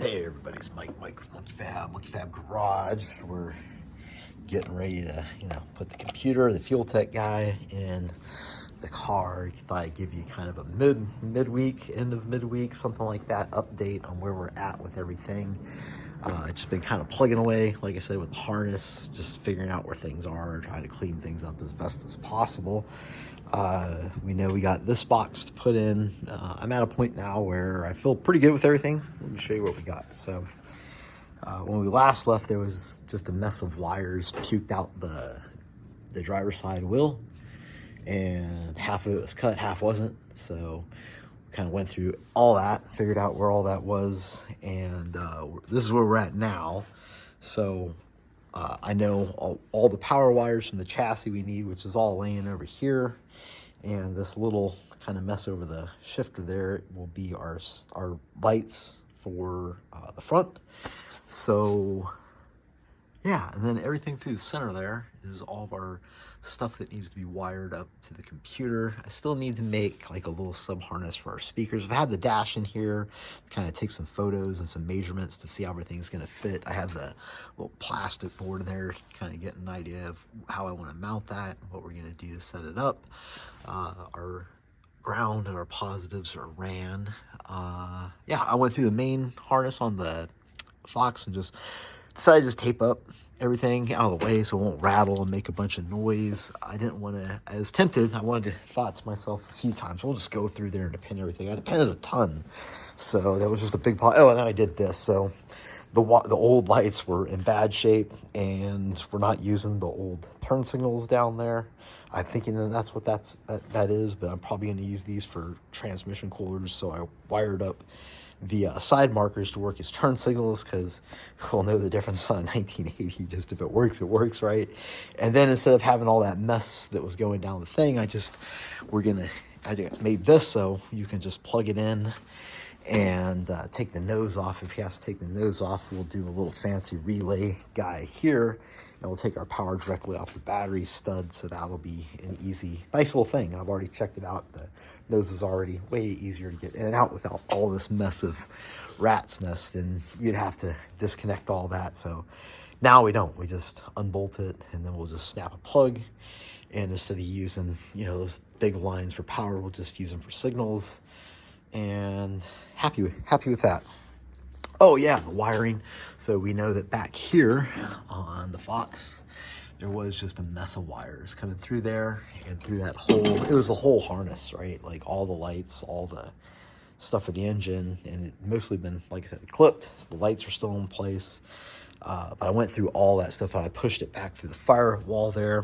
Hey everybody, it's Mike with Monkey Fab Garage. We're getting ready to, put the computer, the Fuel Tech guy in the car. Thought I'd give you kind of a midweek, end of midweek, something like that, update on where we're at with everything. Just been kind of plugging away, like I said, with the harness, just figuring out where things are, trying to clean things up as best as possible. We know we got this box to put in. I'm at a point now where I feel pretty good with everything. Let me show you what we got. So when we last left, there was just a mess of wires puked out the driver's side wheel, and half of it was cut, half wasn't. So kind of went through all that, figured out where all that was, and this is where we're at now. So I know all the power wires from the chassis we need, which is all laying over here, and this little kind of mess over the shifter there will be our lights for the front. So yeah, and then everything through the center there is all of our stuff that needs to be wired up to the computer. I still need to make like a little sub harness for our speakers. I've had the dash in here to kind of take some photos and some measurements to see how everything's going to fit. I have the little plastic board in there, kind of get an idea of how I want to mount that and what we're going to do to set it up. Our ground and our positives are ran. Yeah, I went through the main harness on the Fox and just decided to just tape up everything out of the way so it won't rattle and make a bunch of noise. I didn't want to, I was tempted. Thought to myself a few times, we'll just go through there and depend everything. I depended a ton. So that was just a big pile. Oh, and then I did this. So the old lights were in bad shape, and we're not using the old turn signals down there. I'm thinking that's what that is, but I'm probably going to use these for transmission coolers. So I wired up the side markers to work as turn signals, because we'll know the difference on a 1980. Just if it works, right? And then instead of having all that mess that was going down the thing, I made this so you can just plug it in and take the nose off. If you have to take the nose off, we'll do a little fancy relay guy here, and we'll take our power directly off the battery stud, so that'll be an easy, nice little thing. I've already checked it out. The nose is already way easier to get in and out without all this mess of rat's nest, and you'd have to disconnect all that. So now we don't. We just unbolt it, and then we'll just snap a plug, and instead of using those big lines for power, we'll just use them for signals, and happy with that. Oh yeah, the wiring. So we know that back here on the Fox, there was just a mess of wires coming through there and through that whole, it was the whole harness, right? Like all the lights, all the stuff for the engine, and it mostly been, like I said, clipped. So the lights were still in place. But I went through all that stuff and I pushed it back through the firewall there.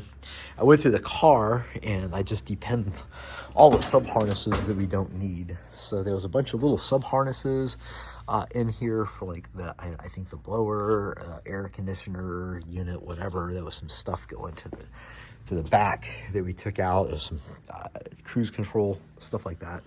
I went through the car and I just depend all the sub harnesses that we don't need. So there was a bunch of little sub harnesses in here for like I think the blower, air conditioner unit, whatever. There was some stuff going to the back that we took out. There's some cruise control, stuff like that.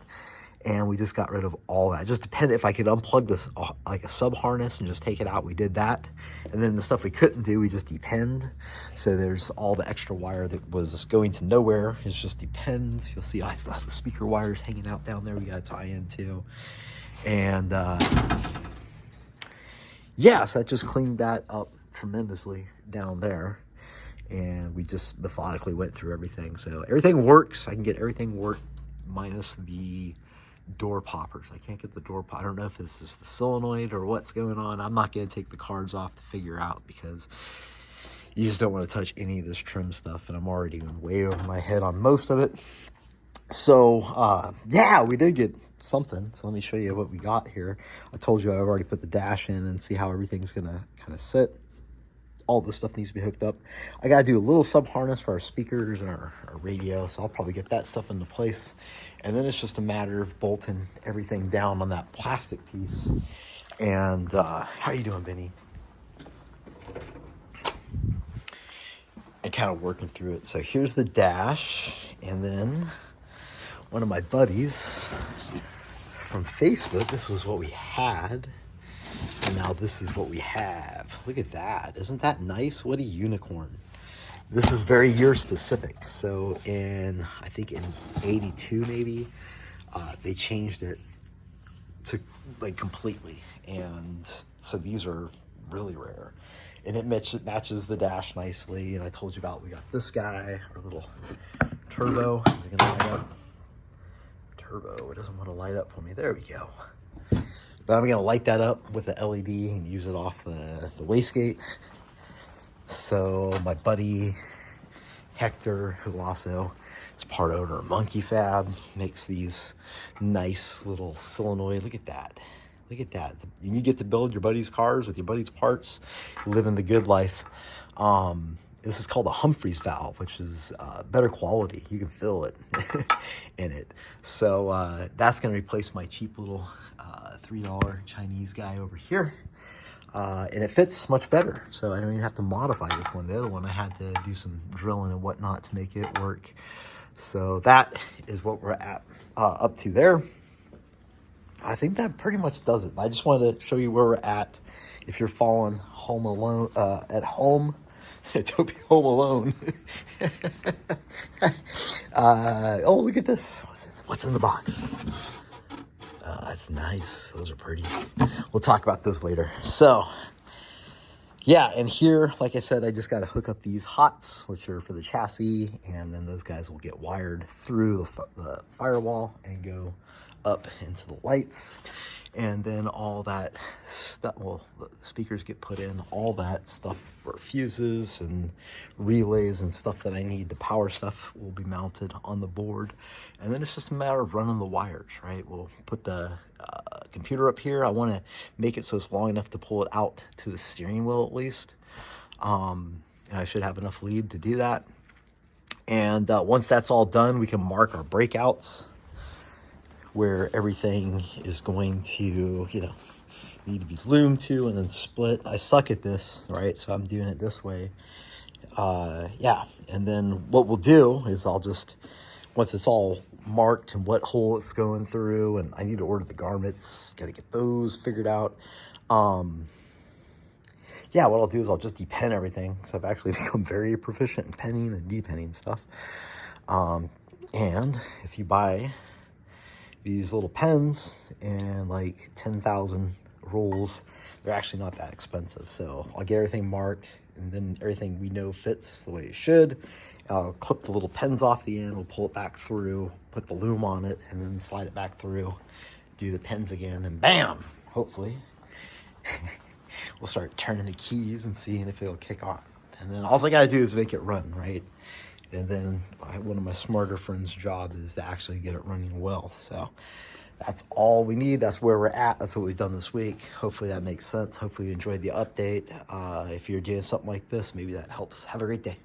And we just got rid of all that. Just depended if I could unplug this like a sub harness and just take it out. We did that. And then the stuff we couldn't do, we just depend. So there's all the extra wire that was going to nowhere. It's just depend. You'll see I still have the speaker wires hanging out down there we got to tie into. And yeah, so that just cleaned that up tremendously down there. And we just methodically went through everything. So everything works. I can get everything worked minus the door poppers. I can't get the door pop. I don't know if this is the solenoid or what's going on. I'm not going to take the cards off to figure out, because you just don't want to touch any of this trim stuff, and I'm already way over my head on most of it. So yeah, we did get something. So let me show you what we got here. I told you I've already put the dash in and see how everything's gonna kind of sit. All this stuff needs to be hooked up. I got to do a little sub harness for our speakers and our radio, so I'll probably get that stuff into place. And then it's just a matter of bolting everything down on that plastic piece. And how you doing, Benny? And kind of working through it. So here's the dash, and then one of my buddies from Facebook, this was what we had. And now this is what we have. Look at that. Isn't that nice? What a unicorn. This is very year specific. So I think in 82 maybe, they changed it to like completely. And so these are really rare. And it matches the dash nicely. And I told you about, we got this guy, our little turbo. Is it gonna light up? Turbo, it doesn't want to light up for me. There we go. But I'm gonna light that up with the LED and use it off the wastegate. So my buddy Hector, who also is part owner of Monkey Fab, makes these nice little solenoid. Look at that. Look at that. You get to build your buddy's cars with your buddy's parts, living the good life. This is called a Humphreys valve, which is better quality. You can feel it in it. So that's going to replace my cheap little $3 Chinese guy over here. And it fits much better. So I don't even have to modify this one. The other one, I had to do some drilling and whatnot to make it work. So that is what we're at up to there. I think that pretty much does it. I just wanted to show you where we're at. If you're following Home Alone at home, don't be home alone. Oh, look at this. What's in the box? That's nice. Those are pretty. We'll talk about those later. So, yeah, and here, like I said, I just got to hook up these hots, which are for the chassis, and then those guys will get wired through the firewall and go up into the lights. And then all that stuff, well, the speakers get put in, all that stuff for fuses and relays and stuff that I need, the power stuff will be mounted on the board. And then it's just a matter of running the wires, right? We'll put the computer up here. I want to make it so it's long enough to pull it out to the steering wheel at least. And I should have enough lead to do that. And once that's all done, we can mark our breakouts, where everything is going to, need to be loomed to and then split. I suck at this, right? So I'm doing it this way. Yeah, and then what we'll do is I'll just, once it's all marked and what hole it's going through, and I need to order the garments, got to get those figured out. Yeah, what I'll do is I'll just depen everything. So I've actually become very proficient in penning and depenning stuff. And if you buy these little pens and like 10,000 rolls, they're actually not that expensive. So I'll get everything marked, and then everything we know fits the way it should. I'll clip the little pens off the end, we'll pull it back through, put the loom on it, and then slide it back through, do the pens again, and bam, hopefully we'll start turning the keys and seeing if it'll kick on. And then all I gotta do is make it run, right? And then one of my smarter friends' job is to actually get it running well. So that's all we need. That's where we're at. That's what we've done this week. Hopefully that makes sense. Hopefully you enjoyed the update. If you're doing something like this, maybe that helps. Have a great day.